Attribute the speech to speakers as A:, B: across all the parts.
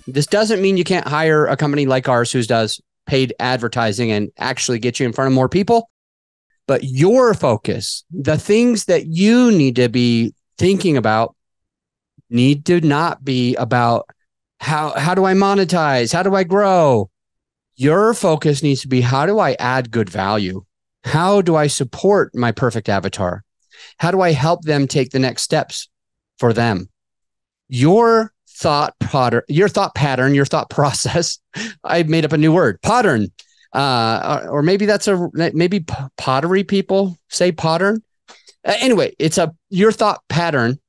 A: This doesn't mean you can't hire a company like ours who does paid advertising and actually get you in front of more people. But your focus, the things that you need to be thinking about, need to not be about how do I monetize? How do I grow? Your focus needs to be, how do I add good value? How do I support my perfect avatar? How do I help them take the next steps for them? Your thought pattern, your thought process. I made up a new word, pattern. Or maybe maybe pottery people say pattern. Anyway, your thought pattern,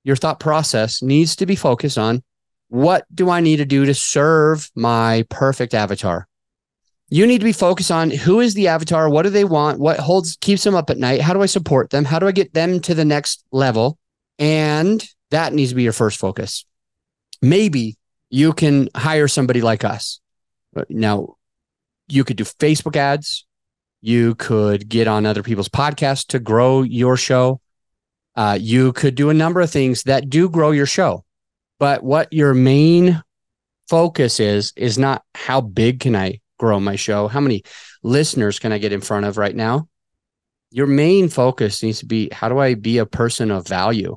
A: your thought process needs to be focused on, what do I need to do to serve my perfect avatar? You need to be focused on, who is the avatar? What do they want? What keeps them up at night? How do I support them? How do I get them to the next level? And that needs to be your first focus. Maybe you can hire somebody like us. Now, you could do Facebook ads. You could get on other people's podcasts to grow your show. You could do a number of things that do grow your show. But what your main focus is not how big can I grow my show? How many listeners can I get in front of right now? Your main focus needs to be, how do I be a person of value?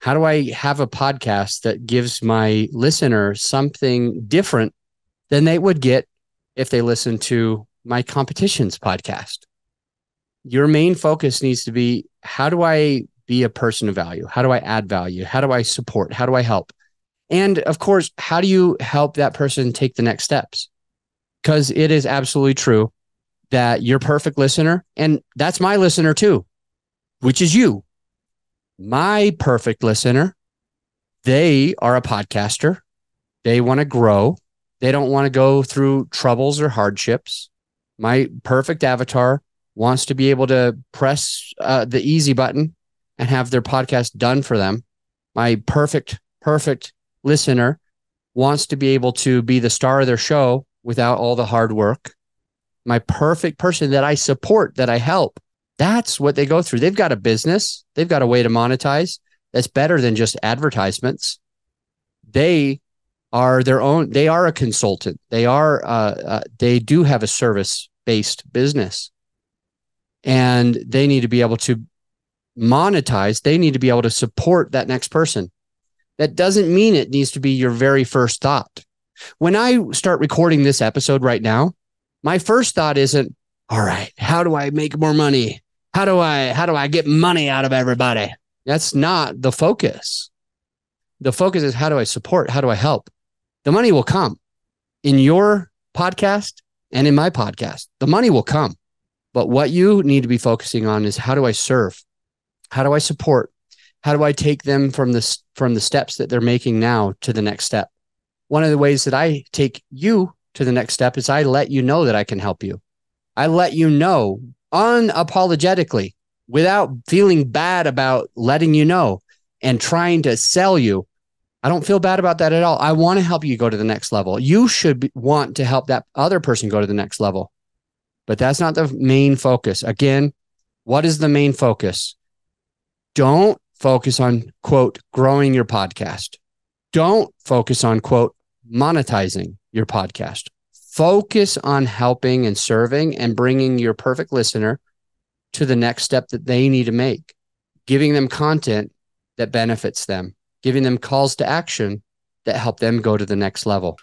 A: How do I have a podcast that gives my listener something different than they would get if they listen to my competition's podcast? Your main focus needs to be, how do I be a person of value? How do I add value? How do I support? How do I help? And of course, how do you help that person take the next steps? Because it is absolutely true that your perfect listener, and that's my listener too, which is you. My perfect listener, they are a podcaster. They want to grow. They don't want to go through troubles or hardships. My perfect avatar wants to be able to press the easy button and have their podcast done for them. My perfect listener wants to be able to be the star of their show without all the hard work. My perfect person that I support, that I help, that's what they go through. They've got a business. They've got a way to monetize that's better than just advertisements. They are a consultant. They do have a service-based business, and they need to be able to monetize. They need to be able to support that next person. That doesn't mean it needs to be your very first thought. When I start recording this episode right now, my first thought isn't, all right, how do I make more money? How do I get money out of everybody? That's not the focus. The focus is, how do I support? How do I help? The money will come in your podcast and in my podcast. The money will come. But what you need to be focusing on is, how do I serve? How do I support? How do I take them from the steps that they're making now to the next step? One of the ways that I take you to the next step is, I let you know that I can help you. I let you know unapologetically, without feeling bad about letting you know and trying to sell you. I don't feel bad about that at all. I want to help you go to the next level. You should want to help that other person go to the next level. But that's not the main focus. Again, what is the main focus? Don't focus on, quote, growing your podcast. Don't focus on, quote, monetizing your podcast. Focus on helping and serving and bringing your perfect listener to the next step that they need to make, giving them content that benefits them, giving them calls to action that help them go to the next level.